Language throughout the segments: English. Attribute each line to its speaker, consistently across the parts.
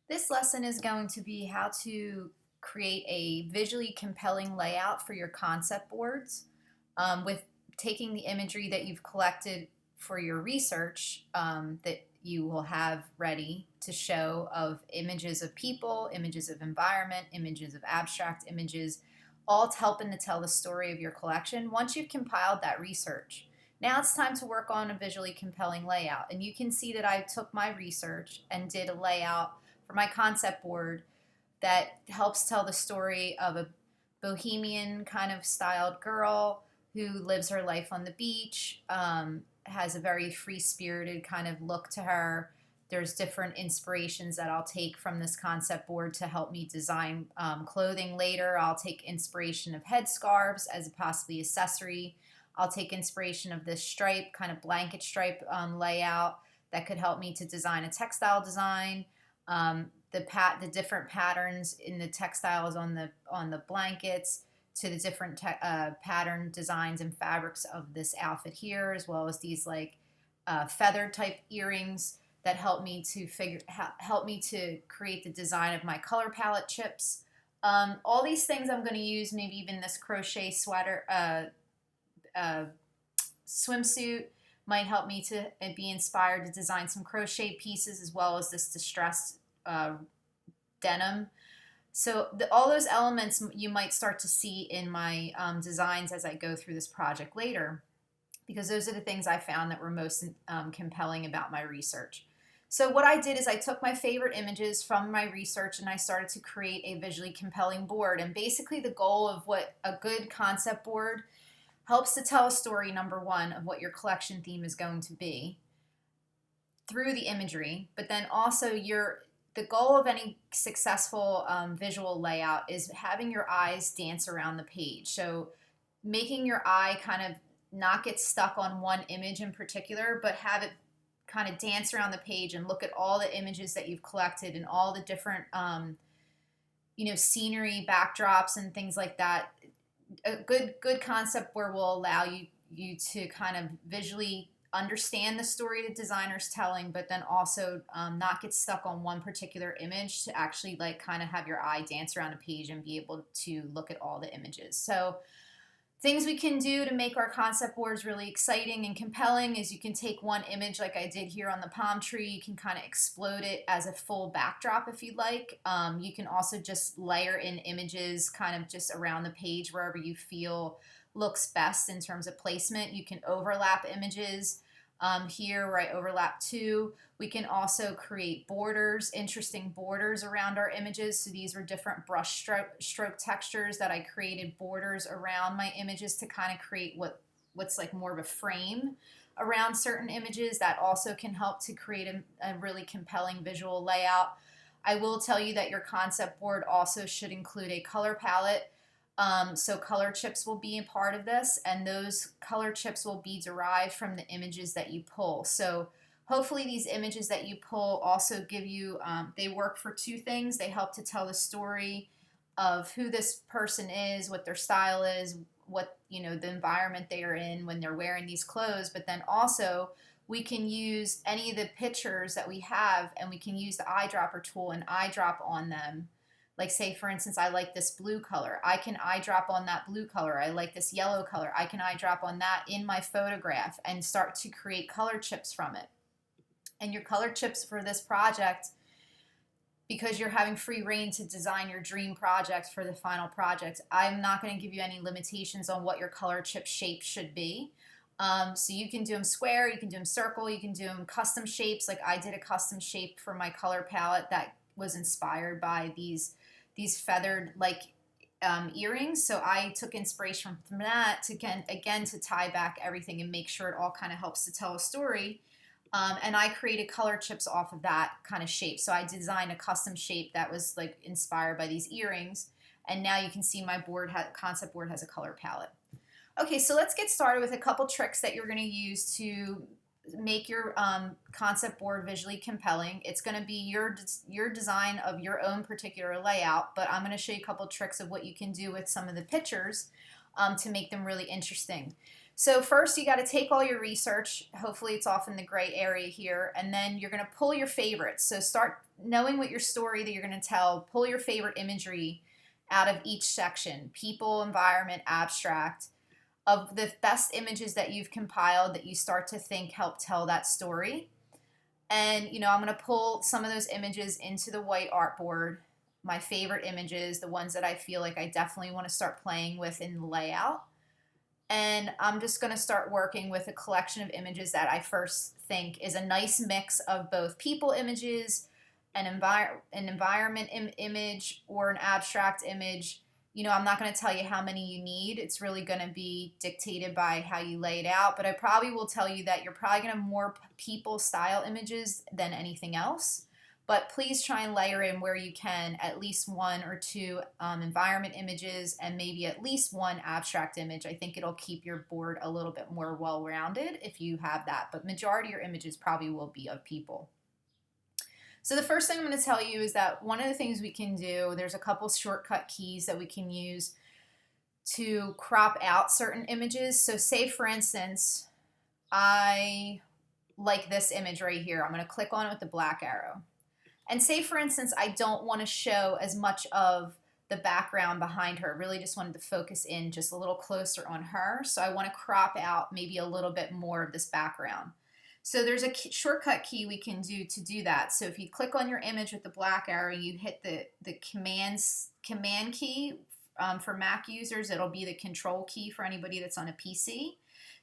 Speaker 1: This lesson is going to be how to create a visually compelling layout for your concept boards with taking the imagery that you've collected for your research that you will have ready to show of images of people, images of environment, images of abstract images, all helping to tell the story of your collection once you've compiled that research. Now it's time to work on a visually compelling layout. And you can see that I took my research and did a layout for my concept board that helps tell the story of a bohemian kind of styled girl who lives her life on the beach, has a very free spirited kind of look to her. There's different inspirations that I'll take from this concept board to help me design clothing later. I'll take inspiration of headscarves as a possibly accessory. I'll take inspiration of this stripe, kind of blanket stripe layout that could help me to design a textile design. The different patterns in the textiles on the blankets to the different pattern designs and fabrics of this outfit here, as well as these like feather type earrings that help me to create the design of my color palette chips. All these things I'm going to use, maybe even this crochet sweater swimsuit might help me to be inspired to design some crochet pieces, as well as this distressed denim. So all those elements you might start to see in my designs as I go through this project later, because those are the things I found that were most compelling about my research. So what I did is I took my favorite images from my research and I started to create a visually compelling board. And basically the goal of what a good concept board helps to tell a story, number one, of what your collection theme is going to be through the imagery, but then also the goal of any successful visual layout is having your eyes dance around the page. So making your eye kind of not get stuck on one image in particular, but have it kind of dance around the page and look at all the images that you've collected and all the different scenery backdrops and things like that. A good concept board will allow you to kind of visually understand the story the designer's telling, but then also not get stuck on one particular image, to actually like kind of have your eye dance around a page and be able to look at all the images. So things we can do to make our concept boards really exciting and compelling is you can take one image like I did here on the palm tree. You can kind of explode it as a full backdrop if you'd like. You can also just layer in images kind of just around the page wherever you feel looks best in terms of placement. You can overlap images here where I overlap two. We can also create borders, interesting borders around our images. So these were different brush stroke textures that I created borders around my images to kind of create what's like more of a frame around certain images. That also can help to create a really compelling visual layout. I will tell you that your concept board also should include a color palette. So color chips will be a part of this, and those color chips will be derived from the images that you pull. So hopefully these images that you pull also give you, they work for two things. They help to tell the story of who this person is, what their style is, what, the environment they are in when they're wearing these clothes, but then also we can use any of the pictures that we have and we can use the eyedropper tool and eyedrop on them. Like say, for instance, I like this blue color. I can eyedrop on that blue color. I like this yellow color. I can eyedrop on that in my photograph and start to create color chips from it. And your color chips for this project, because you're having free reign to design your dream project for the final project, I'm not going to give you any limitations on what your color chip shape should be. So you can do them square, you can do them circle, you can do them custom shapes. Like I did a custom shape for my color palette that was inspired by these feathered like earrings. So I took inspiration from that to again to tie back everything and make sure it all kind of helps to tell a story. And I created color chips off of that kind of shape. So I designed a custom shape that was like inspired by these earrings. And now you can see my concept board has a color palette. Okay, so let's get started with a couple tricks that you're going to use to make your concept board visually compelling. It's going to be your design of your own particular layout, but I'm going to show you a couple tricks of what you can do with some of the pictures to make them really interesting. So first you got to take all your research. Hopefully it's off in the gray area here. And then you're going to pull your favorites. So start knowing what your story that you're going to tell. Pull your favorite imagery out of each section. People, environment, abstract. Of the best images that you've compiled that you start to think help tell that story. And, I'm going to pull some of those images into the white artboard. My favorite images, the ones that I feel like I definitely want to start playing with in the layout. And I'm just going to start working with a collection of images that I first think is a nice mix of both people images, an environment image, or an abstract image. I'm not going to tell you how many you need. It's really going to be dictated by how you lay it out. But I probably will tell you that you're probably going to have more people style images than anything else. But please try and layer in where you can at least one or two environment images and maybe at least one abstract image. I think it'll keep your board a little bit more well-rounded if you have that. But majority of your images probably will be of people. So the first thing I'm going to tell you is that one of the things we can do, there's a couple shortcut keys that we can use to crop out certain images. So say for instance, I like this image right here. I'm going to click on it with the black arrow. And say, for instance, I don't want to show as much of the background behind her. Really just wanted to focus in just a little closer on her. So I want to crop out maybe a little bit more of this background. So there's a shortcut key we can do that. So if you click on your image with the black arrow, you hit the command key for Mac users. It'll be the control key for anybody that's on a PC.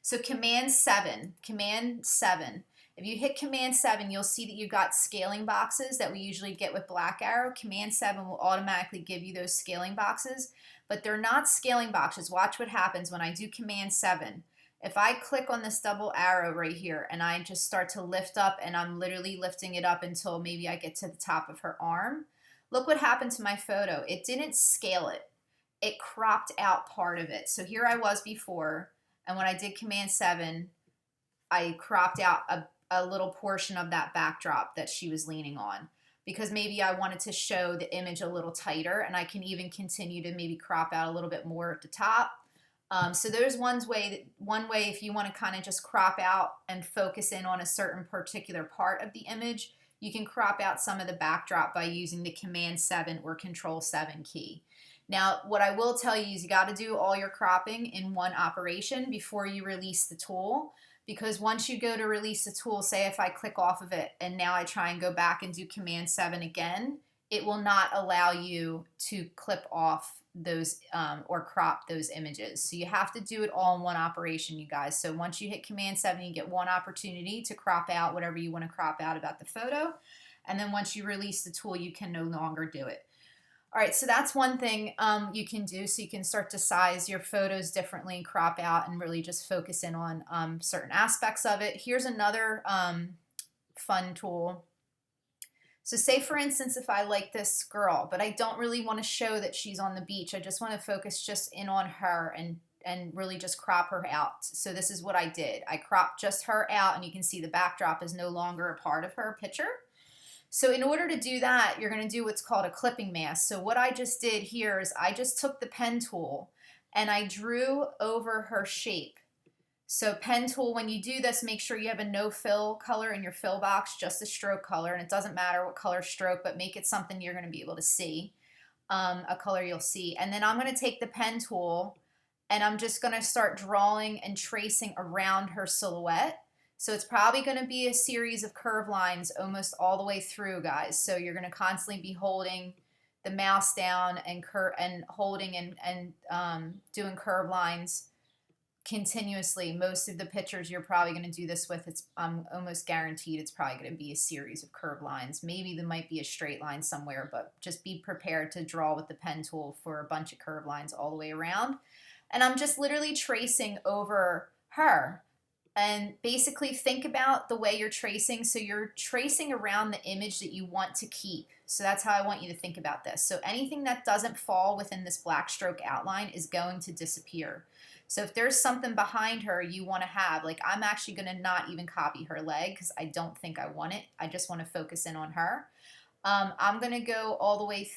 Speaker 1: So command 7. If you hit Command 7, you'll see that you've got scaling boxes that we usually get with black arrow. Command 7 will automatically give you those scaling boxes, but they're not scaling boxes. Watch what happens when I do Command 7. If I click on this double arrow right here and I just start to lift up, and I'm literally lifting it up until maybe I get to the top of her arm, look what happened to my photo. It didn't scale it. It cropped out part of it. So here I was before, and when I did Command 7, I cropped out a little portion of that backdrop that she was leaning on, because maybe I wanted to show the image a little tighter, and I can even continue to maybe crop out a little bit more at the top. So there's one way if you want to kind of just crop out and focus in on a certain particular part of the image, you can crop out some of the backdrop by using the Command 7 or Control 7 key. Now, what I will tell you is you got to do all your cropping in one operation before you release the tool. Because once you go to release the tool, say if I click off of it and now I try and go back and do Command 7 again, it will not allow you to clip off those or crop those images. So you have to do it all in one operation, you guys. So once you hit Command 7, you get one opportunity to crop out whatever you want to crop out about the photo. And then once you release the tool, you can no longer do it. All right, so that's one thing you can do, so you can start to size your photos differently, crop out, and really just focus in on certain aspects of it. Here's another fun tool. So say, for instance, if I like this girl, but I don't really want to show that she's on the beach. I just want to focus just in on her and really just crop her out. So this is what I did. I cropped just her out, and you can see the backdrop is no longer a part of her picture. So in order to do that, you're going to do what's called a clipping mask. So what I just did here is I just took the pen tool and I drew over her shape. So pen tool, when you do this, make sure you have a no fill color in your fill box, just a stroke color. And it doesn't matter what color stroke, but make it something you're going to be able to see, a color you'll see. And then I'm going to take the pen tool and I'm just going to start drawing and tracing around her silhouette. So it's probably going to be a series of curve lines almost all the way through, guys. So you're going to constantly be holding the mouse down and holding and doing curve lines continuously. Most of the pictures you're probably going to do this with, I'm almost guaranteed it's probably going to be a series of curve lines. Maybe there might be a straight line somewhere, but just be prepared to draw with the pen tool for a bunch of curve lines all the way around. And I'm just literally tracing over her. And basically think about the way you're tracing. So you're tracing around the image that you want to keep. So that's how I want you to think about this. So anything that doesn't fall within this black stroke outline is going to disappear. So if there's something behind her you want to have, like I'm actually going to not even copy her leg because I don't think I want it. I just want to focus in on her. I'm going to go all the way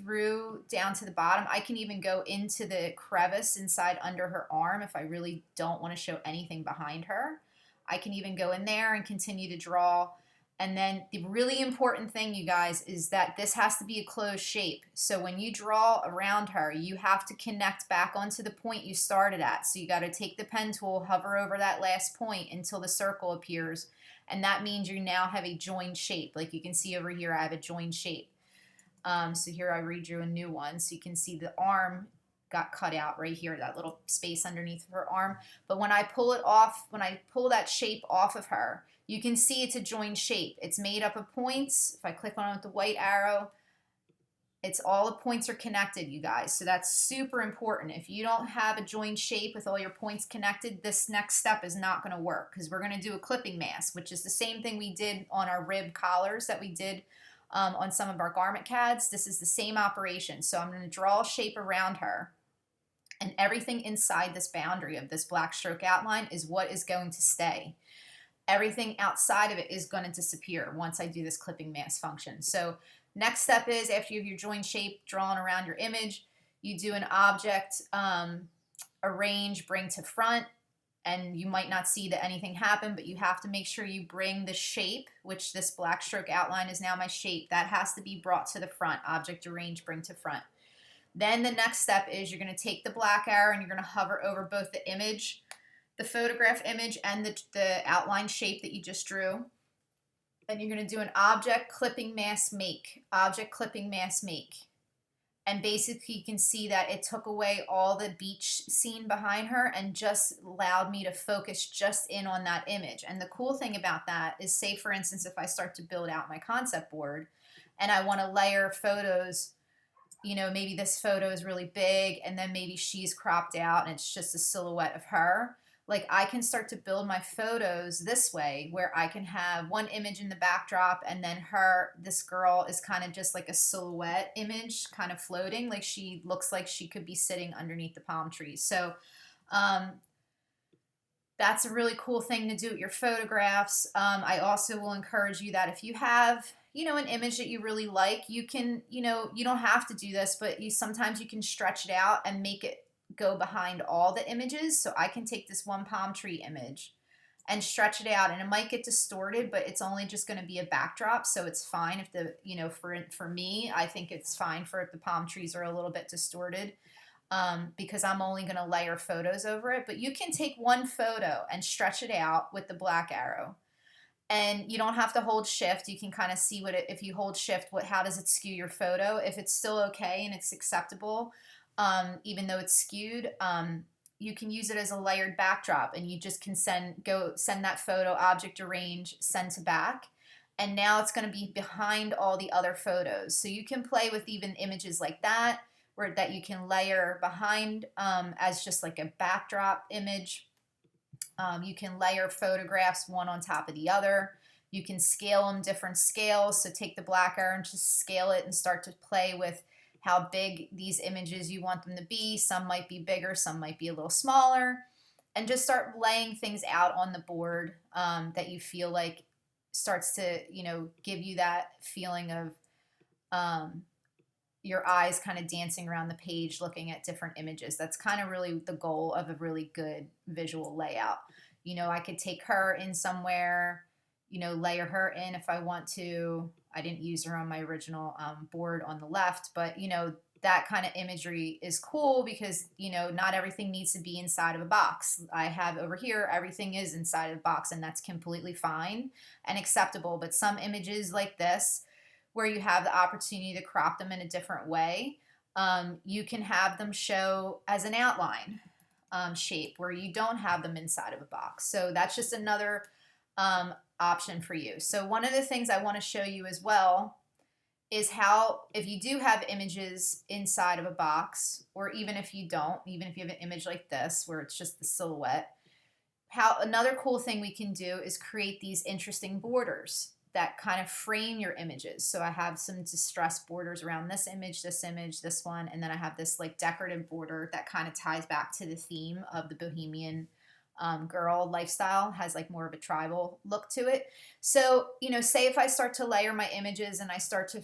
Speaker 1: through down to the bottom. I can even go into the crevice inside under her arm if I really don't want to show anything behind her. I can even go in there and continue to draw. And then the really important thing, you guys, is that this has to be a closed shape. So when you draw around her, you have to connect back onto the point you started at. So you got to take the pen tool, hover over that last point until the circle appears. And that means you now have a joined shape. Like you can see over here, I have a joined shape. So here I redrew a new one. So you can see the arm got cut out right here, that little space underneath her arm. But when I pull it off, when I pull that shape off of her, you can see it's a joined shape. It's made up of points. If I click on it with the white arrow, it's all the points are connected, you guys. So that's super important. If you don't have a joined shape with all your points connected, this next step is not going to work because we're going to do a clipping mask, which is the same thing we did on our rib collars that we did on some of our garment CADs. This is the same operation. So I'm going to draw a shape around her, and everything inside this boundary of this black stroke outline is what is going to stay. Everything outside of it is going to disappear once I do this clipping mask function. So next step is, after you have your joined shape drawn around your image, you do an object, arrange, bring to front, and you might not see that anything happened, but you have to make sure you bring the shape, which this black stroke outline is now my shape, that has to be brought to the front. Object, arrange, bring to front. Then the next step is you're going to take the black arrow and you're going to hover over both the image, the photograph image, and the outline shape that you just drew. And you're going to do an object clipping mask make. Object clipping mask make. And basically you can see that it took away all the beach scene behind her and just allowed me to focus just in on that image. And the cool thing about that is, say for instance, if I start to build out my concept board and I want to layer photos, you know, maybe this photo is really big and then maybe she's cropped out and it's just a silhouette of her. Like I can start to build my photos this way, where I can have one image in the backdrop and then this girl is kind of just like a silhouette image kind of floating. Like she looks like she could be sitting underneath the palm trees. So that's a really cool thing to do with your photographs. I also will encourage you that if you have, you know, an image that you really like, you can, you know, you don't have to do this, but sometimes you can stretch it out and make it go behind all the images. So I can take this one palm tree image and stretch it out, and it might get distorted, but it's only just going to be a backdrop. So it's fine if the, you know, for me, I think it's fine for if the palm trees are a little bit distorted, because I'm only going to layer photos over it. But you can take one photo and stretch it out with the black arrow. And you don't have to hold shift. You can kind of see what if you hold shift, how does it skew your photo? If it's still okay and it's acceptable, even though it's skewed, you can use it as a layered backdrop, and you just can send that photo, object arrange, send to back, and now it's going to be behind all the other photos. So you can play with even images like that, where that you can layer behind as just like a backdrop image. You can layer photographs one on top of the other. You can scale them different scales. So take the black arrow and just scale it and start to play with how big these images you want them to be. Some might be bigger, some might be a little smaller. And just start laying things out on the board that you feel like starts to, you know, give you that feeling of your eyes kind of dancing around the page looking at different images. That's kind of really the goal of a really good visual layout. You know, I could take her in somewhere, you know, layer her in if I want to. I didn't use her on my original board on the left, but, you know, that kind of imagery is cool because, you know, not everything needs to be inside of a box. I have over here, everything is inside of a box, and that's completely fine and acceptable. But some images like this, where you have the opportunity to crop them in a different way, you can have them show as an outline shape where you don't have them inside of a box. So that's just another option for you. So one of the things I want to show you as well is how, if you do have images inside of a box, or even if you don't, even if you have an image like this where it's just the silhouette, how another cool thing we can do is create these interesting borders that kind of frame your images. So I have some distressed borders around this image, this one, and then I have this like decorative border that kind of ties back to the theme of the Bohemian girl lifestyle, has like more of a tribal look to it. So, you know, say if I start to layer my images and I start to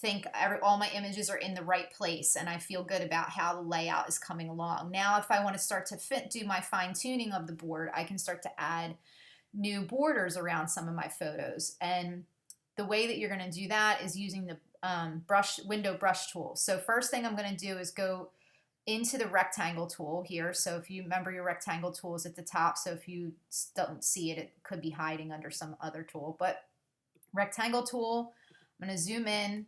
Speaker 1: think all my images are in the right place and I feel good about how the layout is coming along. Now, if I want to start to do my fine tuning of the board, I can start to add new borders around some of my photos. And the way that you're going to do that is using the window brush tool. So first thing I'm going to do is go into the rectangle tool here. So if you remember, your rectangle tool is at the top. So if you don't see it, it could be hiding under some other tool. But rectangle tool, I'm going to zoom in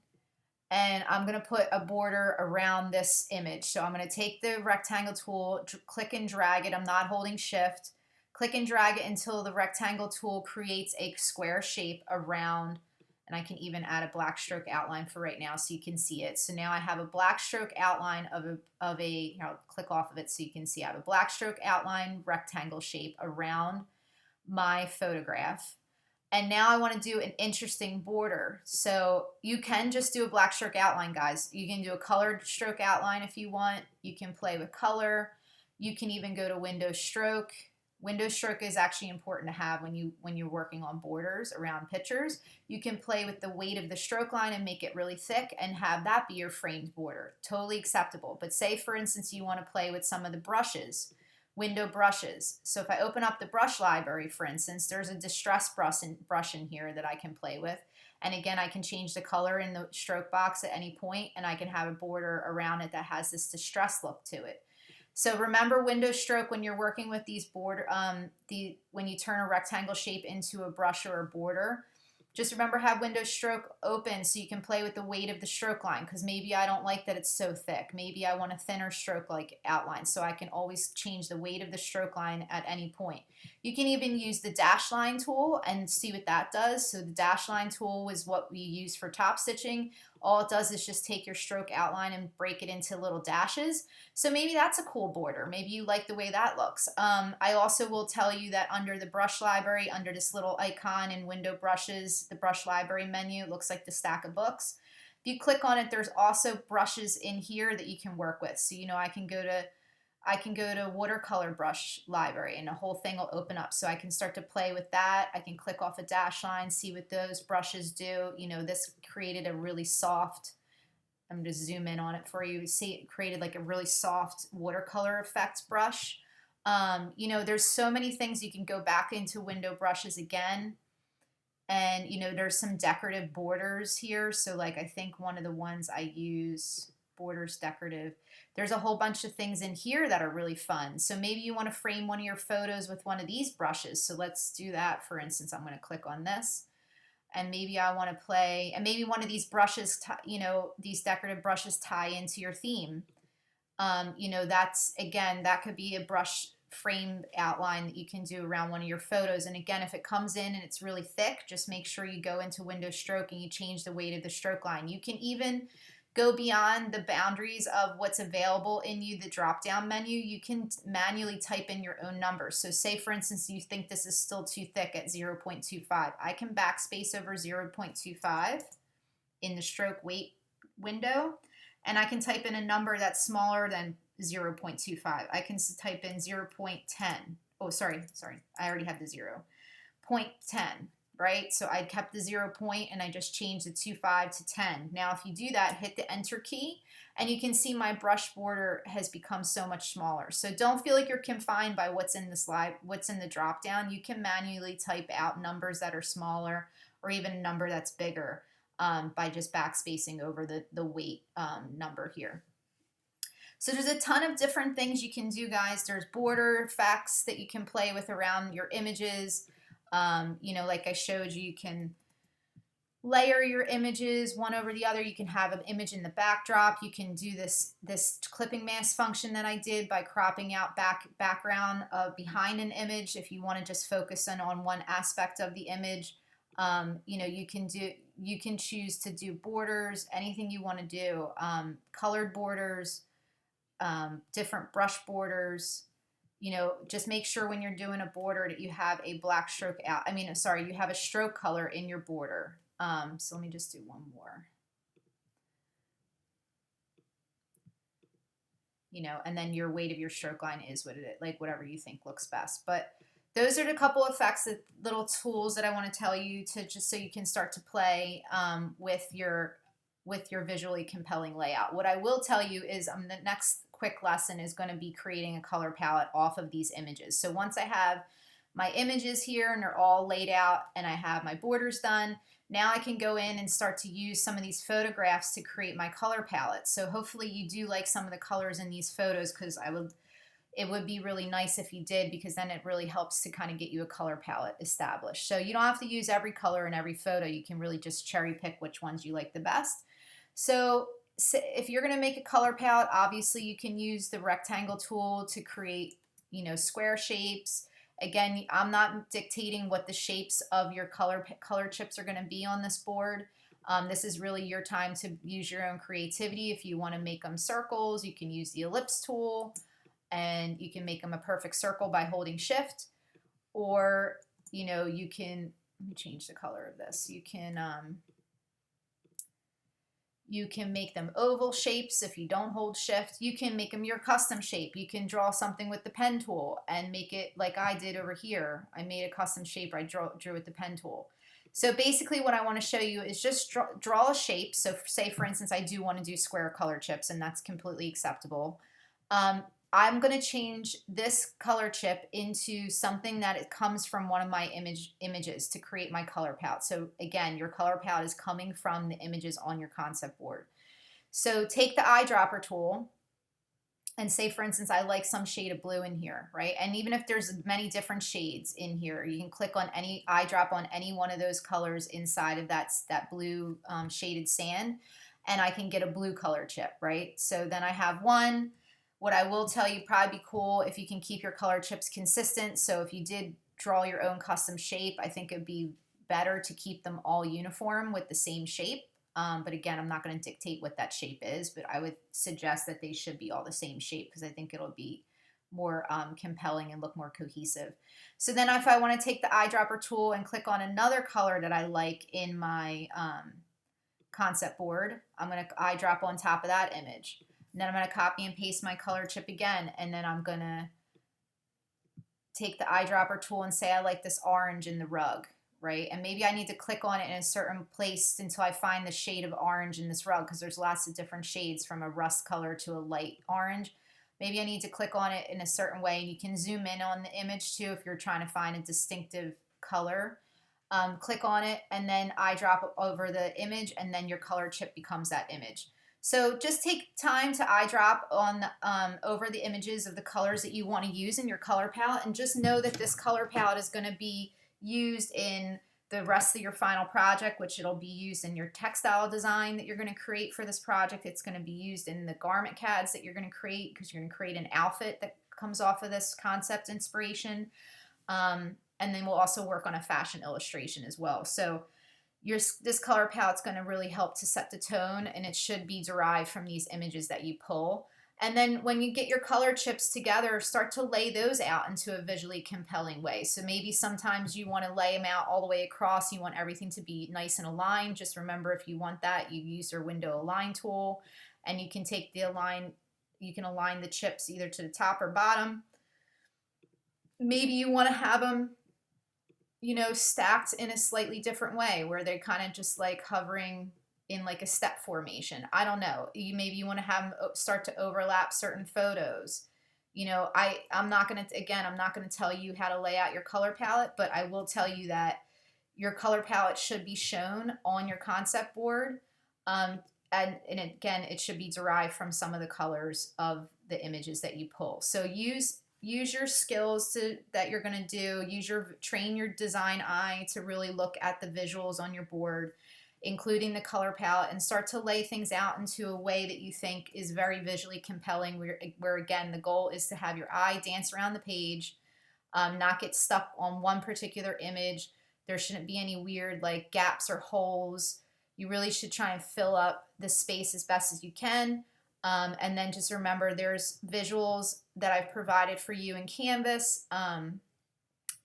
Speaker 1: and I'm going to put a border around this image. So I'm going to take the rectangle tool, click and drag it. I'm not holding shift. Click and drag it until the rectangle tool creates a square shape around. And I can even add a black stroke outline for right now so you can see it. So now I have a black stroke outline of a I'll click off of it so you can see I have a black stroke outline rectangle shape around my photograph. And now I want to do an interesting border. So you can just do a black stroke outline, guys. You can do a colored stroke outline if you want. You can play with color. You can even go to window stroke. Window stroke is actually important to have when you're working on borders around pictures. You can play with the weight of the stroke line and make it really thick and have that be your framed border. Totally acceptable. But say, for instance, you want to play with some of the brushes, window brushes. So if I open up the brush library, for instance, there's a distress brush in here that I can play with. And again, I can change the color in the stroke box at any point, and I can have a border around it that has this distress look to it. So remember window stroke when you're working with these when you turn a rectangle shape into a brush or a border. Just remember, have window stroke open so you can play with the weight of the stroke line, because maybe I don't like that it's so thick. Maybe I want a thinner stroke like outline, so I can always change the weight of the stroke line at any point. You can even use the dash line tool and see what that does. So the dash line tool is what we use for top stitching. All it does is just take your stroke outline and break it into little dashes. So maybe that's a cool border. Maybe you like the way that looks. I also will tell you that under the brush library, under this little icon in window brushes, the brush library menu, it looks like the stack of books. If you click on it, there's also brushes in here that you can work with. So, you know, I can go to watercolor brush library and the whole thing will open up. So I can start to play with that. I can click off a dash line, see what those brushes do. You know, this created a really soft, I'm going to zoom in on it for you. See, it created like a really soft watercolor effects brush. You know, there's so many things. You can go back into window brushes again. And, you know, there's some decorative borders here. So like, I think one of the ones I use, borders decorative, there's a whole bunch of things in here that are really fun. So maybe you want to frame one of your photos with one of these brushes. So let's do that. For instance, I'm going to click on this. And maybe I want to play, and maybe one of these brushes, you know, these decorative brushes tie into your theme. You know, that's, again, that could be a brush frame outline that you can do around one of your photos. And again, if it comes in and it's really thick, just make sure you go into window stroke and you change the weight of the stroke line. You can even go beyond the boundaries of what's available in the drop-down menu. You can manually type in your own numbers. So say, for instance, you think this is still too thick at 0.25. I can backspace over 0.25 in the stroke weight window, and I can type in a number that's smaller than 0.25. I can type in 0.10. Oh, sorry. I already have the 0.10. Right? So I kept the 0 point and I just changed the 2.5 to 10. Now, if you do that, hit the enter key and you can see my brush border has become so much smaller. So don't feel like you're confined by what's in the slide, what's in the drop down. You can manually type out numbers that are smaller or even a number that's bigger by just backspacing over the weight number here. So there's a ton of different things you can do, guys. There's border effects that you can play with around your images. You know, like I showed you, you can layer your images one over the other. You can have an image in the backdrop. You can do this clipping mask function that I did by cropping out background behind an image if you want to just focus on one aspect of the image. You know, you can choose to do borders, anything you want to do, colored borders, different brush borders. You know, just make sure when you're doing a border that you have a black stroke you have a stroke color in your border. So let me just do one more. You know, and then your weight of your stroke line is what it is, like whatever you think looks best. But those are the couple effects, little tools that I want to tell you to just so you can start to play with your with your visually compelling layout. What I will tell you is the next quick lesson is going to be creating a color palette off of these images. So once I have my images here and they're all laid out and I have my borders done, now I can go in and start to use some of these photographs to create my color palette. So hopefully you do like some of the colors in these photos, because it would be really nice if you did, because then it really helps to kind of get you a color palette established. So you don't have to use every color in every photo. You can really just cherry pick which ones you like the best. So if you're going to make a color palette, obviously you can use the rectangle tool to create, square shapes. Again, I'm not dictating what the shapes of your color chips are going to be on this board. This is really your time to use your own creativity. If you want to make them circles, you can use the ellipse tool, and you can make them a perfect circle by holding shift. Or, you can, let me change the color of this. You can make them oval shapes if you don't hold shift. You can make them your custom shape. You can draw something with the pen tool and make it like I did over here. I made a custom shape I drew with the pen tool. So basically what I want to show you is just draw a shape. So say, for instance, I do want to do square color chips, and that's completely acceptable. I'm going to change this color chip into something that it comes from one of my images to create my color palette. So again, your color palette is coming from the images on your concept board. So take the eyedropper tool and say, for instance, I like some shade of blue in here, right? And even if there's many different shades in here, you can click on any eyedrop on any one of those colors inside of that blue shaded sand, and I can get a blue color chip, right? So then I have one. What I will tell you, probably be cool if you can keep your color chips consistent. So if you did draw your own custom shape, I think it would be better to keep them all uniform with the same shape. But again, I'm not going to dictate what that shape is, but I would suggest that they should be all the same shape, because I think it'll be more compelling and look more cohesive. So then if I want to take the eyedropper tool and click on another color that I like in my concept board, I'm going to eyedrop on top of that image. And then I'm going to copy and paste my color chip again, and then I'm going to take the eyedropper tool and say I like this orange in the rug, right? And maybe I need to click on it in a certain place until I find the shade of orange in this rug, because there's lots of different shades from a rust color to a light orange. Maybe I need to click on it in a certain way, and you can zoom in on the image too if you're trying to find a distinctive color. Click on it and then eyedrop over the image, and then your color chip becomes that image. So just take time to eyedrop on over the images of the colors that you want to use in your color palette, and just know that this color palette is going to be used in the rest of your final project, which it'll be used in your textile design that you're going to create for this project. It's going to be used in the garment CADs that you're going to create, because you're going to create an outfit that comes off of this concept inspiration. And then we'll also work on a fashion illustration as well. So this color palette's going to really help to set the tone, and it should be derived from these images that you pull. And then when you get your color chips together, start to lay those out into a visually compelling way. So maybe sometimes you want to lay them out all the way across. You want everything to be nice and aligned. Just remember, if you want that, you use your window align tool, and you can take the align, you can align the chips either to the top or bottom. Maybe you want to have them, stacked in a slightly different way, where they're kind of just like hovering in like a step formation. I don't know. Maybe you want to have them start to overlap certain photos. I'm not going to tell you how to lay out your color palette, but I will tell you that your color palette should be shown on your concept board. And again, it should be derived from some of the colors of the images that you pull. So use your skills that you're going to do. Train your design eye to really look at the visuals on your board, including the color palette, and start to lay things out into a way that you think is very visually compelling, where again, the goal is to have your eye dance around the page, not get stuck on one particular image. There shouldn't be any weird like gaps or holes. You really should try and fill up the space as best as you can. And then just remember, there's visuals that I've provided for you in Canvas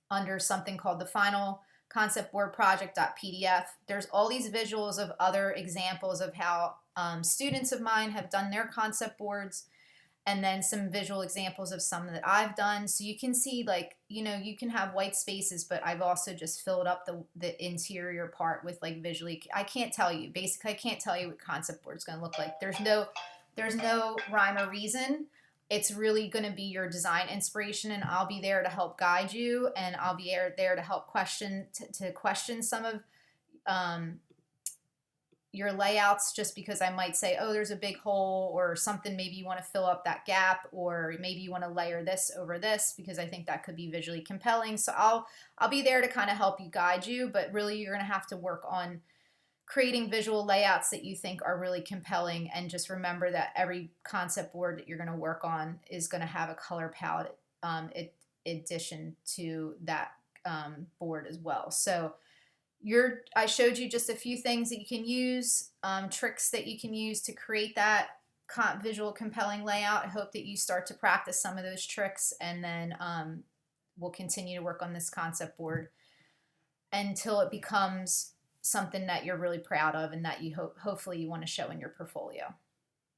Speaker 1: under something called the Final Concept Board Project.pdf. There's all these visuals of other examples of how students of mine have done their concept boards. and then some visual examples of some that I've done. So you can see, like, you can have white spaces, but I've also just filled up the interior part with, like, visually. I can't tell you. Basically, I can't tell you what concept board's going to look like. There's no rhyme or reason. It's really going to be your design inspiration, and I'll be there to help guide you, and I'll be there to help question some of your layouts, just because I might say, oh, there's a big hole or something, maybe you want to fill up that gap, or maybe you want to layer this over this because I think that could be visually compelling. So I'll be there to kind of help you, guide you, but really you're going to have to work on creating visual layouts that you think are really compelling, and just remember that every concept board that you're going to work on is going to have a color palette addition to that board as well. So I showed you just a few things that you can use, tricks that you can use to create that visual compelling layout. I hope that you start to practice some of those tricks, and then we'll continue to work on this concept board until it becomes something that you're really proud of and that you hopefully you want to show in your portfolio.